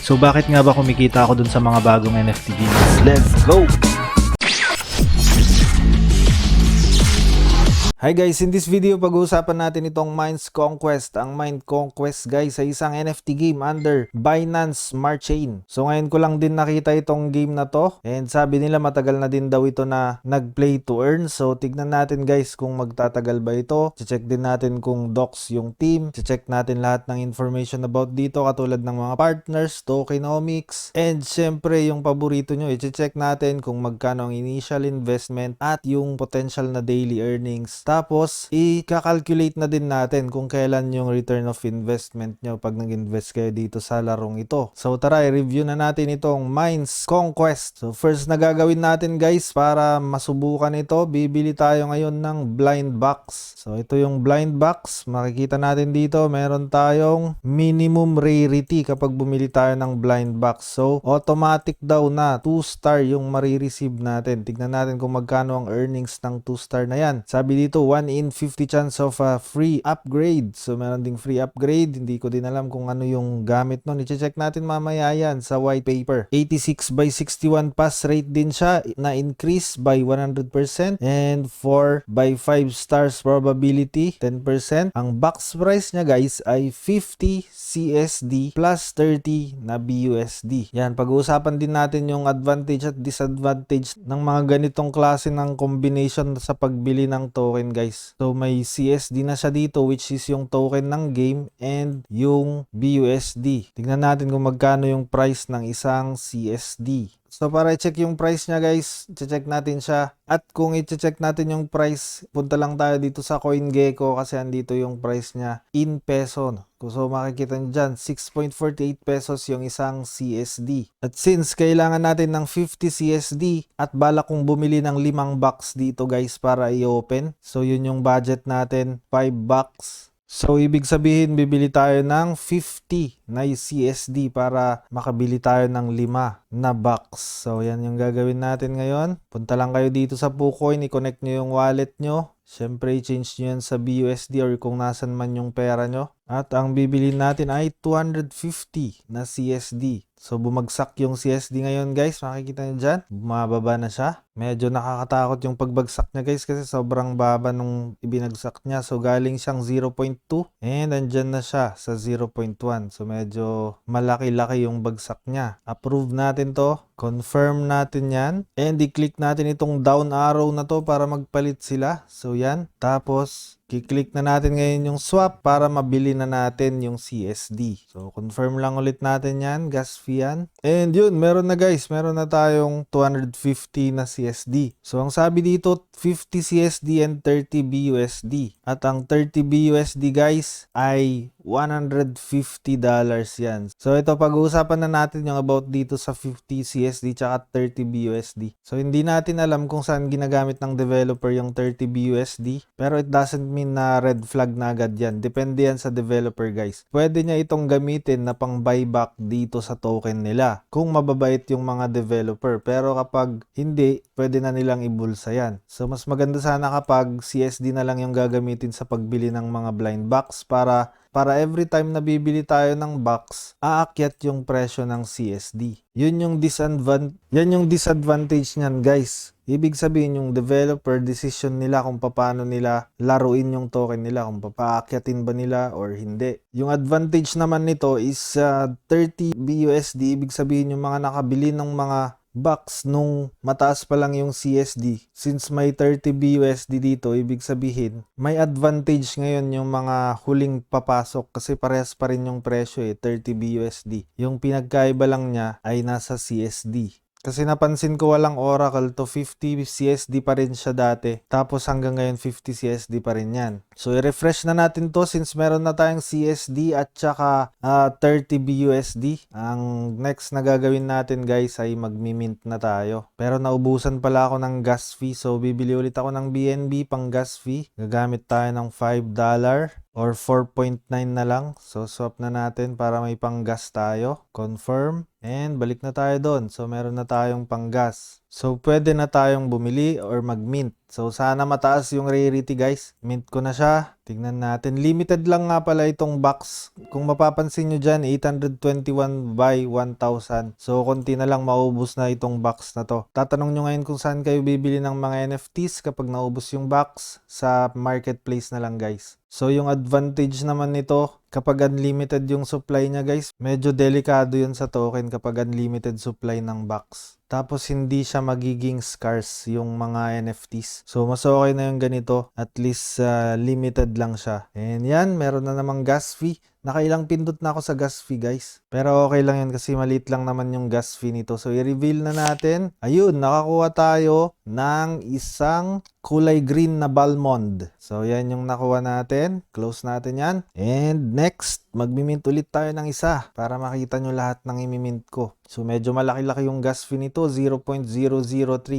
So bakit nga ba kumikita ako dun sa mga bagong NFT games? Let's go! Hi guys, in this video pag-uusapan natin itong Mines Conquest. Ang Mine Conquest guys ay isang NFT game under Binance Smart Chain. So ngayon ko lang din nakita itong game na to, and sabi nila matagal na din daw ito na nag-play to earn. So tignan natin guys kung magtatagal ba ito. Check din natin kung docs yung team. Check natin lahat ng information about dito katulad ng mga partners, tokenomics, and syempre yung paborito nyo. I-check natin kung magkano ang initial investment at yung potential na daily earnings. Tapos, i-calculate na din natin kung kailan yung return of investment nyo pag nag-invest kayo dito sa larong ito. So, tara, i-review na natin itong Mines Conquest. So, first na gagawin natin guys para masubukan ito, bibili tayo ngayon ng blind box. So, ito yung blind box. Makikita natin dito, meron tayong minimum rarity kapag bumili tayo ng blind box. So, automatic daw na 2-star yung marireceive natin. Tignan natin kung magkano ang earnings ng 2-star na yan. Sabi dito, 1 in 50 chance of a free upgrade. So, meron ding free upgrade. Hindi ko din alam kung ano yung gamit nun. I-check natin mamaya yan sa white paper. 86/61 pass rate din siya na increase by 100%. And 4/5 stars probability, 10%. Ang box price niya guys ay 50 CSD plus 30 na BUSD. Yan, pag-uusapan din natin yung advantage at disadvantage ng mga ganitong klase ng combination sa pagbili ng token guys. So may CSD na siya dito which is yung token ng game and yung BUSD. Tingnan natin kung magkano yung price ng isang CSD. So para i-check yung price niya guys, i-check natin siya. At kung i-check natin yung price, punta lang tayo dito sa CoinGecko kasi andito yung price niya in peso. So makikita nyo dyan, 6.48 pesos yung isang CSD. At since kailangan natin ng 50 CSD at balak kong bumili ng 5 box dito guys para i-open. So yun yung budget natin, 5 box. So, ibig sabihin, bibili tayo ng 50 na CSD para makabili tayo ng 5 na box. So, yan yung gagawin natin ngayon. Punta lang kayo dito sa PooCoin, i-connect nyo yung wallet nyo. Siyempre, i-change nyo yan sa BUSD or kung nasan man yung pera nyo. At ang bibili natin ay 250 na CSD. So, bumagsak yung CSD ngayon guys. Makikita nyo dyan. Bumababa na siya. Medyo nakakatakot yung pagbagsak niya guys kasi sobrang baba nung ibinagsak niya. So, galing siyang 0.2 and andyan na siya sa 0.1. So, medyo malaki-laki yung bagsak niya. Approve natin to. Confirm natin yan. And i-click natin itong down arrow na to para magpalit sila. So, yan. Tapos, i-click na natin ngayon yung swap para mabili na natin yung CSD. So, confirm lang ulit natin yan. Gas fee yan. And yun, meron na guys. Meron na tayong 250 na CSD. So, ang sabi dito, 50 CSD and 30 BUSD. At ang 30 BUSD guys ay $150 yan. So, ito pag-uusapan na natin yung about dito sa 50 CSD tsaka 30 BUSD. So, hindi natin alam kung saan ginagamit ng developer yung 30 BUSD. Pero it doesn't mean na red flag na agad yan. Depende yan sa developer guys. Pwede niya itong gamitin na pang buyback dito sa token nila. Kung mababait yung mga developer. Pero kapag hindi, pwede na nilang ibulsa yan. So, mas maganda sana kapag CSD na lang yung gagamitin sa pagbili ng mga blind box para every time na bibili tayo ng box, aakyat yung presyo ng CSD. Yan yung disadvantage niyan guys. Ibig sabihin yung developer decision nila kung paano nila laruin yung token nila, kung papaakyatin ba nila or hindi. Yung advantage naman nito is 30 BUSD, ibig sabihin yung mga nakabili ng mga box nung mataas pa lang yung CSD. Since may 30 BUSD dito, ibig sabihin may advantage ngayon yung mga huling papasok kasi parehas pa rin yung presyo 30 BUSD. Yung pinagkaiba lang niya ay nasa CSD. Kasi napansin ko walang Oracle to 50 CSD pa rin siya dati. Tapos hanggang ngayon 50 CSD pa rin yan. So i-refresh na natin to since meron na tayong CSD at saka 30 BUSD. Ang next na gagawin natin guys ay magmi-mint na tayo. Pero naubusan pala ako ng gas fee. So bibili ulit ako ng BNB pang gas fee. Gagamit tayo ng $5 or 4.9 na lang. So swap na natin para may panggas tayo. Confirm. And balik na tayo doon. So meron na tayong panggas. So, pwede na tayong bumili or mag-mint. So, sana mataas yung rarity guys. Mint ko na siya. Tignan natin. Limited lang nga pala itong box. Kung mapapansin nyo dyan, 821 by 1,000. So, konti na lang maubos na itong box na to. Tatanong nyo ngayon kung saan kayo bibili ng mga NFTs kapag naubos yung box. Sa marketplace na lang guys. So, yung advantage naman nito, kapag unlimited yung supply niya guys, medyo delikado yun sa token kapag unlimited supply ng box. Tapos hindi siya magiging scarce yung mga NFTs. So mas okay na yung ganito. At least limited lang siya. And yan, meron na namang gas fee. Nakailang pindot na ako sa gas fee guys. Pero okay lang yun kasi maliit lang naman yung gas fee nito. So i-reveal na natin. Ayun, nakakuha tayo ng isang kulay green na Balmond. So yan yung nakuha natin. Close natin yan. And next, magmimint ulit tayo ng isa para makita nyo lahat ng imimint ko. So medyo malaki-laki yung gas fee nito, 0.003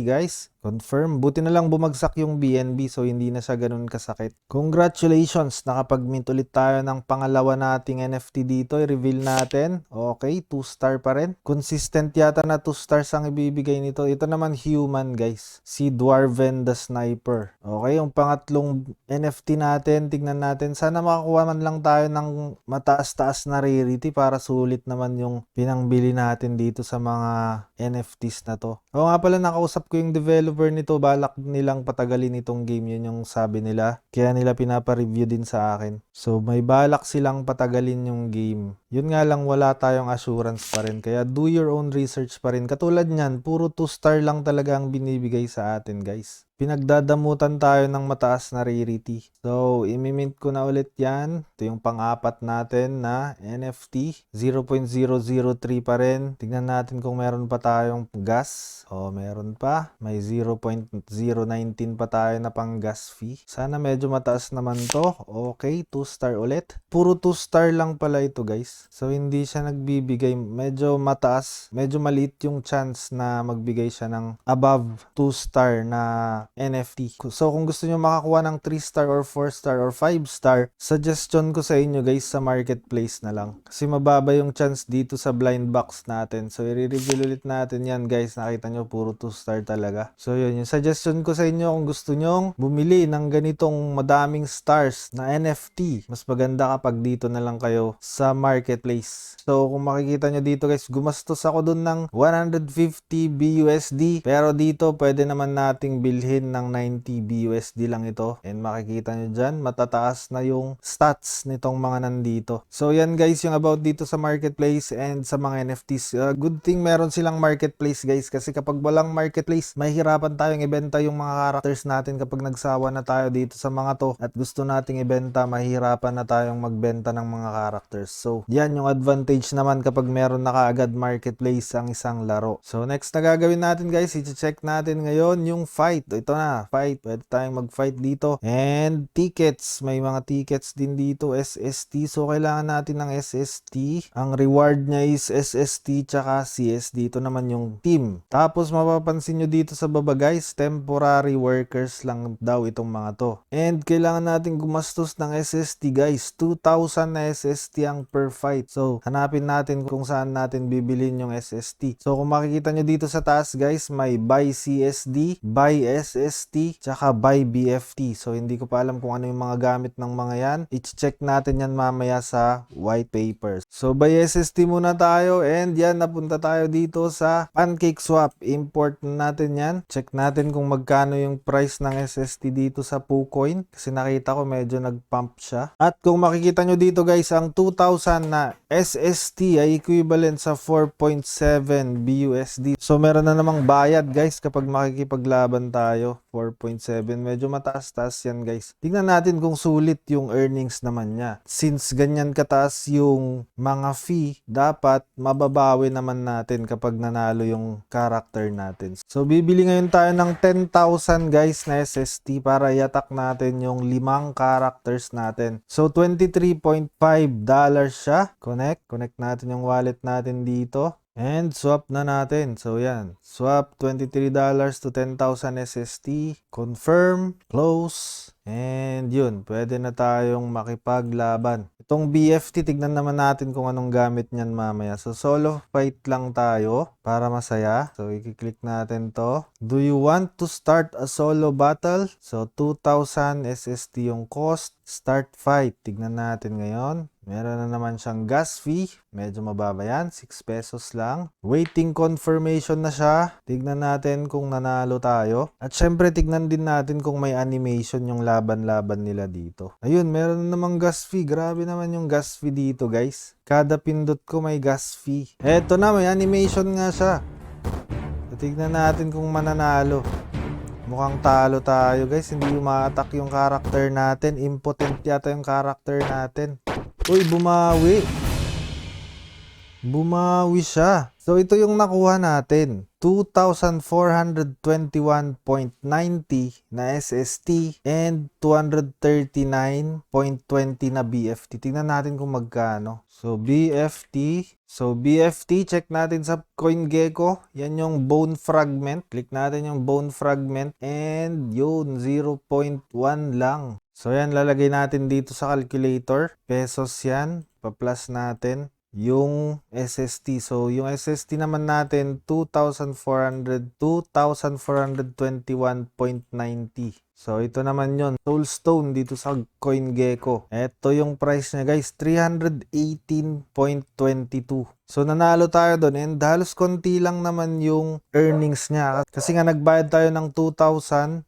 guys. Confirm. Buti na lang bumagsak yung BNB so hindi na siya ganun kasakit. Congratulations! Nakapag-mint ulit tayo ng pangalawa nating NFT dito. I-reveal natin. Okay, 2 star pa rin. Consistent yata na 2 stars ang ibibigay nito. Ito naman human guys. Si Dwarven the Sniper. Okay, yung pangatlong NFT natin. Tignan natin. Sana makakuha man lang tayo ng mataas-taas na rarity para sulit naman yung pinangbili natin dito sa mga NFTs na to. Oo nga pala, nakausap ko yung developer nito. Balak nilang patagalin itong game. Yun yung sabi nila. Kaya nila pinapa-review din sa akin. So may balak silang patagalin yung game. Yun nga lang, wala tayong assurance pa rin. Kaya do your own research pa rin. Katulad nyan, puro 2 star lang talaga ang binibigay sa atin guys. Pinagdadamutan tayo ng mataas na rarity. So, imimint ko na ulit yan. Ito yung pang-apat natin na NFT. 0.003 pa rin. Tignan natin kung meron pa tayong gas. O, meron pa. May 0.019 pa tayo na pang gas fee. Sana medyo mataas naman to. Okay, 2 star ulit. Puro 2 star lang pala ito guys. So, hindi siya nagbibigay. Medyo mataas. Medyo maliit yung chance na magbigay siya ng above 2 star na NFT. So kung gusto nyo makakuha ng 3 star or 4 star or 5 star, suggestion ko sa inyo guys sa marketplace na lang. Kasi mababa yung chance dito sa blind box natin. So i-reveal ulit natin yan guys. Nakita nyo puro 2 star talaga. So yun, yung suggestion ko sa inyo kung gusto nyong bumili ng ganitong madaming stars na NFT. Mas maganda kapag dito na lang kayo sa marketplace. So kung makikita nyo dito guys, gumastos ako dun ng 150 BUSD. Pero dito pwede naman nating bilhin ng 90 BUSD lang ito. And makikita nyo dyan, matataas na yung stats nitong mga nandito. So yan guys, yung about dito sa marketplace and sa mga NFTs. Good thing meron silang marketplace guys. Kasi kapag walang marketplace, mahihirapan tayong ibenta yung mga characters natin kapag nagsawa na tayo dito sa mga to. At gusto nating ibenta, mahihirapan na tayong magbenta ng mga characters. So yan yung advantage naman kapag meron na kaagad marketplace ang isang laro. So next na gagawin natin guys, i-check natin ngayon yung fight. Ito na, fight. Pwede tayong mag-fight dito. And tickets. May mga tickets din dito. SST. So, kailangan natin ng SST. Ang reward niya is SST tsaka CSD. Ito naman yung team. Tapos, mapapansin nyo dito sa baba guys, temporary workers lang daw itong mga to. And kailangan natin gumastos ng SST guys. 2,000 na SST ang per fight. So, hanapin natin kung saan natin bibilin yung SST. So, kung makikita nyo dito sa taas guys, may buy CSD, buy SST, tsaka buy BFT. So, hindi ko pa alam kung ano yung mga gamit ng mga yan. I-check natin yan mamaya sa white papers. So, buy SST muna tayo and yan, napunta tayo dito sa PancakeSwap. Import natin yan. Check natin kung magkano yung price ng SST dito sa PooCoin kasi nakita ko medyo nag-pump siya. At kung makikita nyo dito guys, ang 2,000 na SST ay equivalent sa 4.7 BUSD. So, meron na namang bayad guys kapag makikipaglaban tayo. 4.7. Medyo mataas-taas yan guys. Tingnan natin kung sulit yung earnings naman niya. Since ganyan kataas yung mga fee, dapat mababawi naman natin kapag nanalo yung character natin. So, bibili ngayon tayo ng 10,000 guys na SST para i-attack natin yung 5 characters natin. So, $23.5 siya. Connect natin yung wallet natin dito. And swap na natin. So yan. Swap $23 to 10,000 SST. Confirm. Close. And yun. Pwede na tayong makipaglaban. Itong BFT, tignan naman natin kung anong gamit niyan mamaya. So solo fight lang tayo para masaya. So i-click natin to. Do you want to start a solo battle? So 2,000 SST yung cost. Start fight. Tignan natin ngayon. Meron na naman siyang gas fee. Medyo mababa yan. 6 pesos lang. Waiting confirmation na siya. Tignan natin kung nanalo tayo. At syempre, tignan din natin kung may animation yung laban-laban nila dito. Ayun, meron na namang gas fee. Grabe naman yung gas fee dito, guys. Kada pindot ko may gas fee. Eto na, may animation nga siya. So, tignan natin kung mananalo. Mukhang talo tayo, guys. Hindi uma-attack yung character natin. Impotent yata yung character natin. Uy, bumawi. Bumawi siya. So, ito yung nakuha natin. 2,421.90 na SST and 239.20 na BFT. Tingnan natin kung magkano. So, BFT. Check natin sa CoinGecko. Yan yung bone fragment. Click natin yung bone fragment. And yun, 0.1 lang. So, yan, lalagay natin dito sa calculator. Pesos yan. Pa-plus natin yung SST. So, yung SST naman natin, 2,421.90. So, ito naman yon Soulstone dito sa CoinGecko. Ito yung price niya, guys. 318.22. So, nanalo tayo doon. And halos konti lang naman yung earnings niya. Kasi nga, nagbayad tayo ng 2,000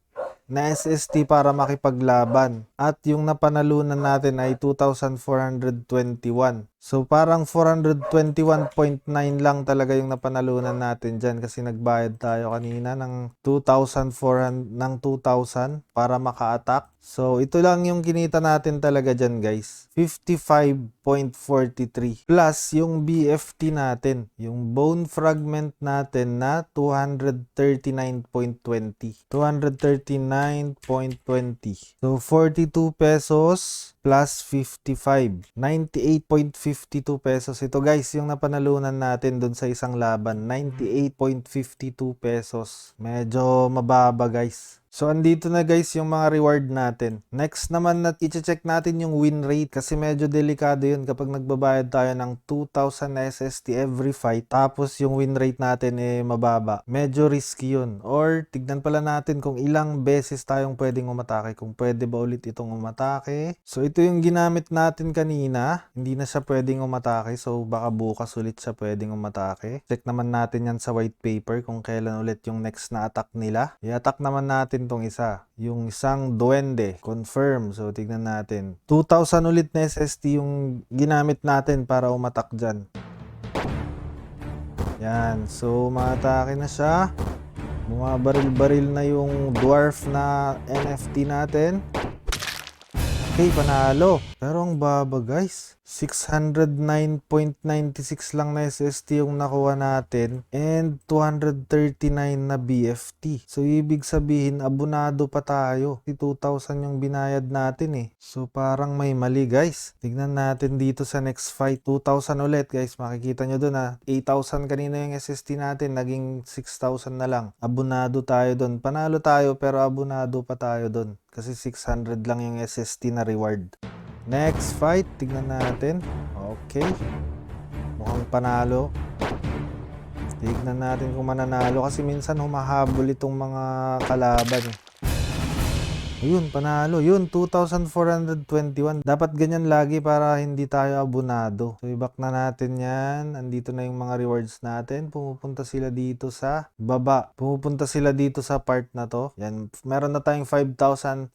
na SST para makipaglaban. At yung napanalunan natin ay 2,421. So parang 421.9 lang talaga yung napanalunan natin dyan kasi nagbayad tayo kanina ng 2,400 ng 2,000 para maka-attack. So ito lang yung kinita natin talaga dyan, guys. 55.43 plus yung BFT natin, yung bone fragment natin na 239.20. 239.20. So 42 pesos plus 55. 98.52 pesos. Ito, guys, yung napanalunan natin dun sa isang laban. 98.52 pesos. Medyo mababa, guys. So, andito na, guys, yung mga reward natin. Next naman na i-check natin yung win rate kasi medyo delikado yun kapag nagbabayad tayo ng 2,000 SST every fight tapos yung win rate natin mababa. Medyo risky yun. Or tignan pala natin kung ilang beses tayong pwedeng umatake. Kung pwede ba ulit itong umatake. So, ito yung ginamit natin kanina. Hindi na siya pwedeng umatake. So, baka bukas ulit siya pwedeng umatake. Check naman natin yan sa white paper kung kailan ulit yung next na attack nila. I-attack naman natin tong isa. Yung isang duwende. Confirm. So, tignan natin. 2,000 ulit na SST yung ginamit natin para umatak dyan. Yan. So, umatake na siya. Bumabaril-baril na yung dwarf na NFT natin. Okay, panalo. Pero ang baba, guys. 609.96 lang na SST yung nakuha natin and 239 na BFT. So, ibig sabihin, abonado pa tayo. 2,000 yung binayad natin eh. So, parang may mali, guys. Tignan natin dito sa next fight. 2,000 ulit, guys. Makikita nyo dun ha. 8,000 kanina yung SST natin. Naging 6,000 na lang. Abonado tayo dun. Panalo tayo pero abonado pa tayo dun. Kasi 600 lang yung SST na reward. Next fight, tignan natin. Okay. Mukhang panalo. Tignan natin kung mananalo kasi minsan humahabol itong mga kalaban. Ayun, panalo. Yun, 2,421. Dapat ganyan lagi para hindi tayo abonado. So, i-back na natin yan. Andito na yung mga rewards natin. Pumupunta sila dito sa baba. Pumupunta sila dito sa part na to. Yan, meron na tayong 5,454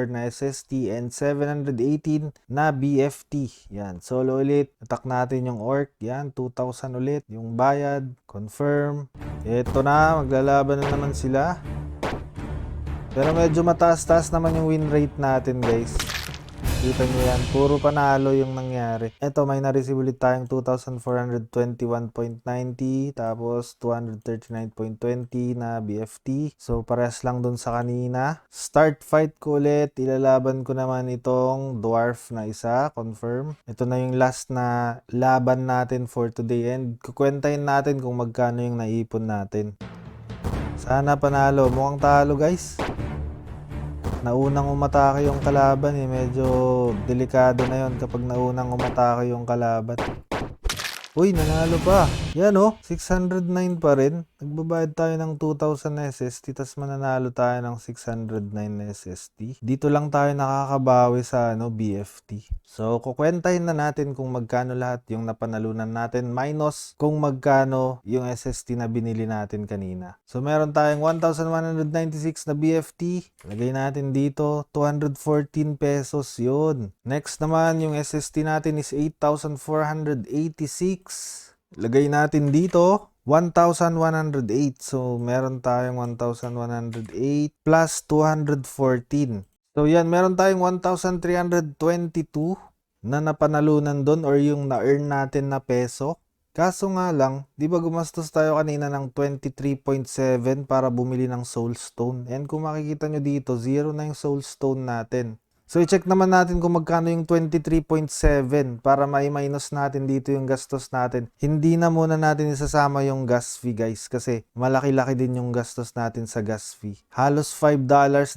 na SST and 718 na BFT. Yan, solo ulit. Attack natin yung orc. Yan, 2,000 ulit. Yung bayad. Confirm. Ito na, maglalaban na naman sila. Pero medyo mataas-taas naman yung win rate natin, guys. Kita nyo yan, puro panalo yung nangyari. Eto, may na-receive ulit tayong 2,421.90 tapos 239.20 na BFT. So parehas lang dun sa kanina. Start fight ko ulit, ilalaban ko naman itong dwarf na isa, confirm. Ito na yung last na laban natin for today and kukwentahin natin kung magkano yung naipon natin. Sana panalo, mukhang talo guys. Naunang umatake yung kalaban medyo delikado na yon kapag naunang umatake yung kalaban. Uy, nanalo pa. Yan 609 pa rin. Nagbabayad tayo ng 2,000 SST tas mananalo tayo ng 609 SST. Dito lang tayo nakakabawi sa BFT. So, kukwentahin na natin kung magkano lahat yung napanalunan natin minus kung magkano yung SST na binili natin kanina. So, meron tayong 1,196 na BFT. Lagay natin dito, 214 pesos yun. Next naman, yung SST natin is 8,486. Lagay natin dito 1,108. So, meron tayong 1,108 plus 214. So, yan. Meron tayong 1,322 na napanalunan doon or yung na-earn natin na peso. Kaso nga lang, di ba gumastos tayo kanina ng 23.7 para bumili ng soulstone? And kung makikita nyo dito, 0 na yung soulstone natin. So, i-check naman natin kung magkano yung 23.7 para mai-minus natin dito yung gastos natin. Hindi na muna natin isasama yung gas fee guys kasi malaki-laki din yung gastos natin sa gas fee. Halos $5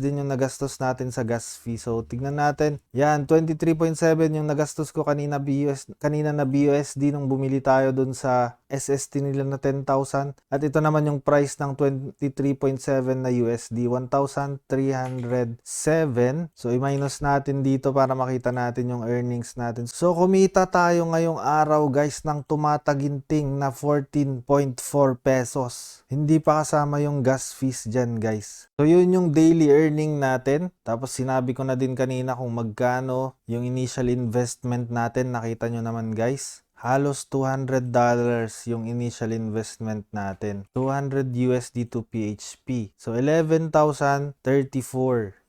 din yung nagastos natin sa gas fee. So, tignan natin. Yan, 23.7 yung nagastos ko kanina na BUSD nung bumili tayo dun sa SST nila na 10,000. At ito naman yung price ng 23.7 na USD, 1,307. So, i-minus natin dito para makita natin yung earnings natin. So, kumita tayo ngayong araw guys ng tumataginting na 14.4 pesos. Hindi pa kasama yung gas fees dyan guys. So, yun yung daily earning natin. Tapos, sinabi ko na din kanina kung magkano yung initial investment natin. Nakita nyo naman guys. Halos $200 yung initial investment natin. 200 USD to PHP. So, 11,034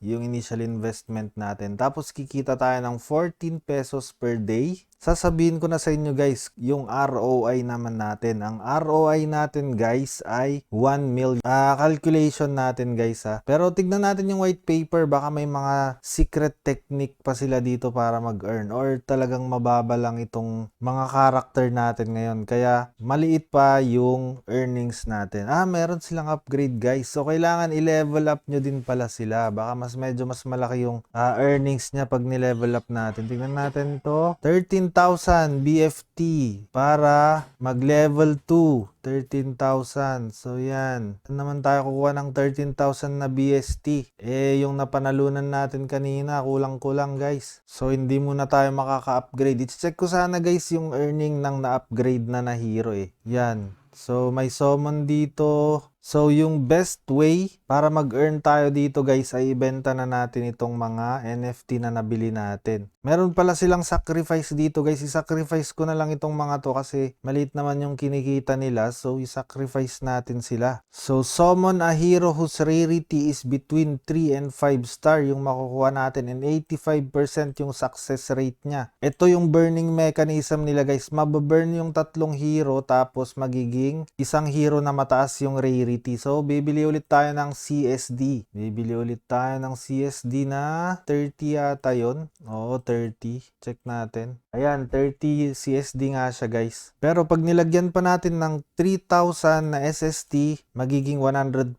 yung initial investment natin. Tapos, kikita tayo ng 14 pesos per day. Sasabihin ko na sa inyo guys, yung ROI naman natin. Ang ROI natin guys ay 1 million. Calculation natin guys Pero tignan natin yung white paper. Baka may mga secret technique pa sila dito para mag-earn. Or talagang mababa lang itong mga character natin ngayon. Kaya maliit pa yung earnings natin. Meron silang upgrade guys. So kailangan i-level up nyo din pala sila. Baka medyo mas malaki yung earnings niya pag ni-level up natin. Tignan natin to. 13,000 BFT para mag-level 2. 13,000. So, yan. Saan naman tayo kukuha ng 13,000 na BST? Yung napanalunan natin kanina, kulang-kulang guys. So, hindi muna tayo makaka-upgrade. I-check ko sana guys yung earning ng na-upgrade na hero Yan. So, may summon dito. So, yung best way para mag-earn tayo dito guys ay ibenta na natin itong mga NFT na nabili natin. Meron pala silang sacrifice dito guys. I-sacrifice ko na lang itong mga to kasi maliit naman yung kinikita nila. So, i-sacrifice natin sila. So, summon a hero whose rarity is between 3 and 5 star yung makukuha natin and 85% yung success rate niya. Ito yung burning mechanism nila guys. Mababurn yung tatlong hero tapos magiging isang hero na mataas yung rarity. So, bibili ulit tayo ng CSD. Bibili ulit tayo ng CSD na 30 yata yun. Oo, 30. Check natin. Ayan, 30 CSD nga siya guys. Pero pag nilagyan pa natin ng 3,000 na SST, magiging 100%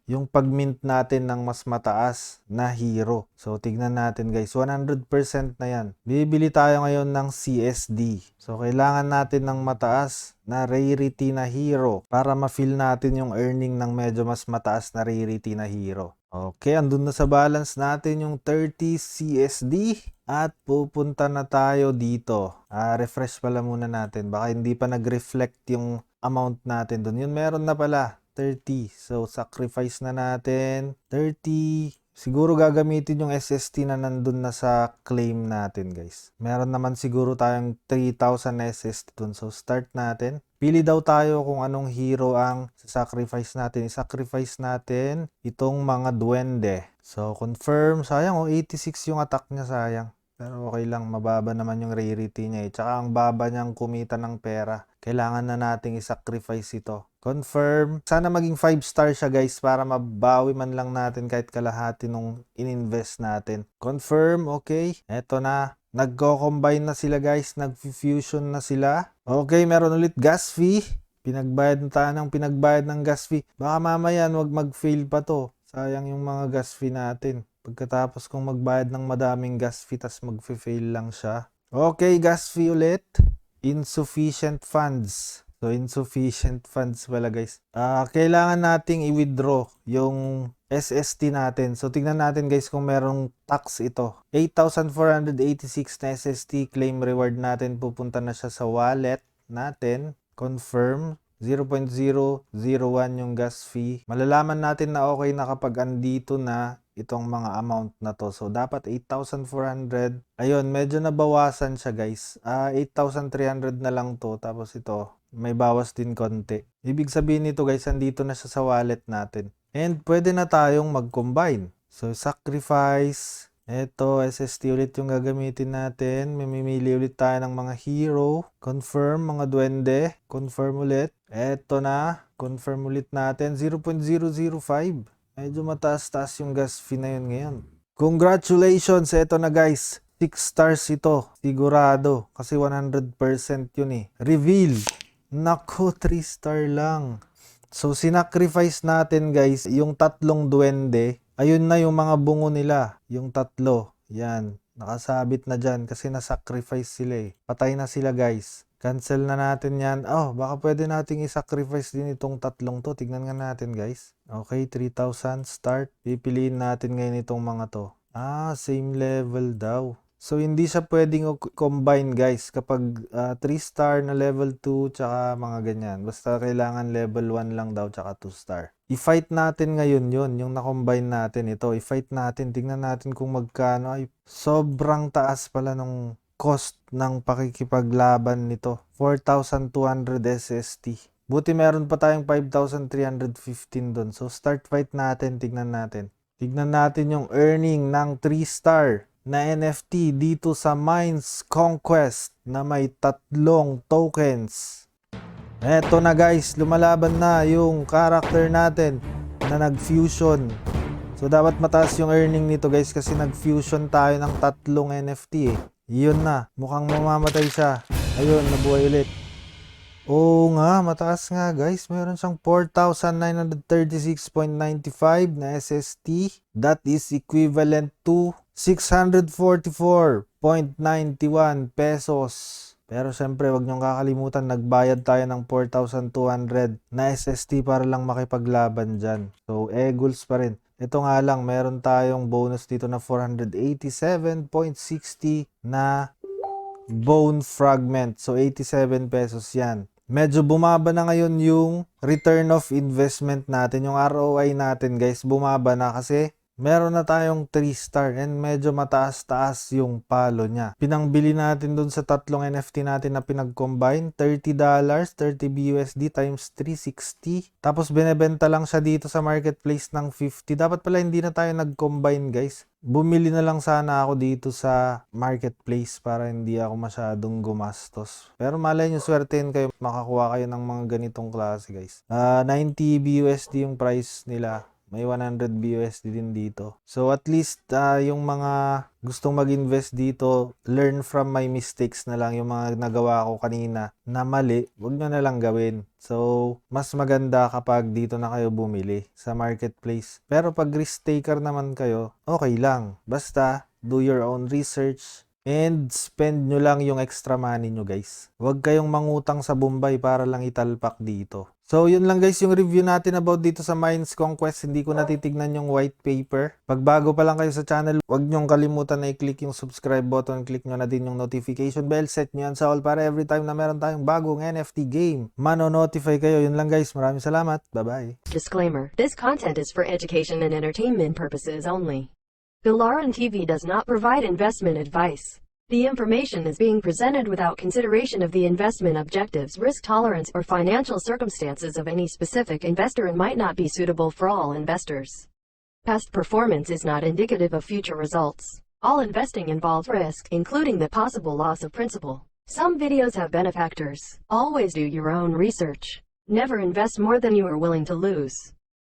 yung pag-mint natin ng mas mataas na hero. So, tignan natin guys. 100% na yan. Bibili tayo ngayon ng CSD. So, kailangan natin ng mataas na rarity na hero para ma-fill natin yung earning ng medyo mas mataas na rarity na hero. Okay, andun na sa balance natin yung 30 CSD at pupunta na tayo dito. Refresh pala muna natin. Baka hindi pa nag-reflect yung amount natin dun. Yun, meron na pala. 30. So, sacrifice na natin. 30. Siguro gagamitin yung SST na nandun na sa claim natin guys. Meron naman siguro tayong 3,000 SST dun. So start natin. Pili daw tayo kung anong hero ang sacrifice natin. I-sacrifice natin itong mga duwende. So confirm. Sayang 86 yung attack niya, sayang. Pero okay lang, mababa naman yung rarity niya eh. Tsaka ang baba niyang kumita ng pera. Kailangan na nating i-sacrifice ito. Confirm. Sana maging 5 star siya guys para mabawi man lang natin kahit kalahati nung ininvest natin. Confirm, okay. Eto na. Nagko-combine na sila guys. Nag-fusion na sila. Okay, meron ulit gas fee. Pinagbayad na tayo ng pinagbayad ng gas fee. Baka mamaya wag mag-fail pa to. Sayang yung mga gas fee natin. Pagkatapos kong magbayad ng madaming gas fee, tas mag-fail lang siya. Okay, gas fee ulit. Insufficient funds. So, insufficient funds pala guys. Kailangan nating i-withdraw yung SST natin. So, tignan natin guys kung merong tax ito. 8,486 na SST claim reward natin. Pupunta na siya sa wallet natin. Confirm. 0.001 yung gas fee. Malalaman natin na okay na kapag andito na itong mga amount na to. So, dapat 8,400. Ayun, medyo nabawasan siya guys. 8,300 na lang to. Tapos ito, may bawas din konti. Ibig sabihin nito guys, andito na siya sa wallet natin. And pwede na tayong mag-combine. So, sacrifice. Ito, SST ulit yung gagamitin natin. Mamimili ulit tayo ng mga hero. Confirm, mga duwende. Confirm ulit. Ito na. Confirm ulit natin. 0.005. Medyo mataas-taas yung gas fee na yun ngayon. Congratulations! Ito na guys. 6 stars ito. Sigurado. Kasi 100% yun eh. Reveal. Nako, 3 star lang. So, sinacrifice natin guys yung tatlong duwende. Ayun na yung mga bungo nila. Yung tatlo. Yan. Nakasabit na dyan kasi nasacrifice sila eh. Patay na sila guys. Cancel na natin yan. Baka pwede nating i-sacrifice din itong tatlong to. Tignan nga natin guys. Okay, 3,000. Start. Pipiliin natin ngayon itong mga to. Same level daw. So, hindi siya pwedeng combine guys kapag 3 star na level 2 tsaka mga ganyan. Basta kailangan level 1 lang daw tsaka 2 star. I-fight natin ngayon yun, yung na-combine natin ito. I-fight natin, tingnan natin kung magkano. Ay, sobrang taas pala nung cost ng pakikipaglaban nito. 4,200 SST. Buti meron pa tayong 5,315 doon. So, start fight natin, tignan natin. Tignan natin yung earning ng 3 star na NFT dito sa Mines Conquest na may 3 tokens. Eto na guys, lumalaban na yung character natin na nag-fusion. So dapat mataas yung earning nito guys kasi nag-fusion tayo ng 3 NFT eh. Yun na, mukhang mamamatay siya. Ayun, nabuhay ulit. Oo nga, mataas nga guys. Meron siyang 4,936.95 na SST. That is equivalent to 644.91 pesos. Pero syempre, wag niyong kakalimutan, nagbayad tayo ng 4,200 na SST para lang makipaglaban dyan. So, goals pa rin. Ito nga lang, meron tayong bonus dito na 487.60 na bone fragment. So, 87 pesos yan. Medyo bumaba na ngayon yung return of investment natin. Yung ROI natin guys, bumaba na kasi meron na tayong 3 star and medyo mataas-taas yung palo niya. Pinangbili natin dun sa 3 NFT natin na pinag-combine, $30, 30 BUSD times 360. Tapos binebenta lang siya dito sa marketplace ng 50. Dapat pala hindi na tayo nag-combine guys. Bumili na lang sana ako dito sa marketplace para hindi ako masyadong gumastos. Pero malay nyo, swertein kayo, makakuha kayo ng mga ganitong klase guys. 90 BUSD yung price nila. May 100 BUSD din dito. So at least yung mga gustong mag-invest dito, learn from my mistakes na lang. Yung mga nagawa ko kanina na mali, huwag nyo na lang gawin. So mas maganda kapag dito na kayo bumili sa marketplace. Pero pag risk taker naman kayo, okay lang. Basta do your own research and spend nyo lang yung extra money nyo guys. Huwag kayong mangutang sa Bombay para lang italpak dito. So, yun lang guys yung review natin about dito sa Mines Conquest. Hindi ko natitignan yung white paper. Pag bago pa lang kayo sa channel, huwag nyong kalimutan na i-click yung subscribe button. Click nyo na din yung notification bell. Set nyo yan sa all para every time na meron tayong bagong NFT game, mano-notify kayo. Yun lang guys. Maraming salamat. Bye-bye. Disclaimer. This content is for education and entertainment purposes only. Galaran TV does not provide investment advice. The information is being presented without consideration of the investment objectives, risk tolerance, or financial circumstances of any specific investor and might not be suitable for all investors. Past performance is not indicative of future results. All investing involves risk, including the possible loss of principal. Some videos have benefactors. Always do your own research. Never invest more than you are willing to lose.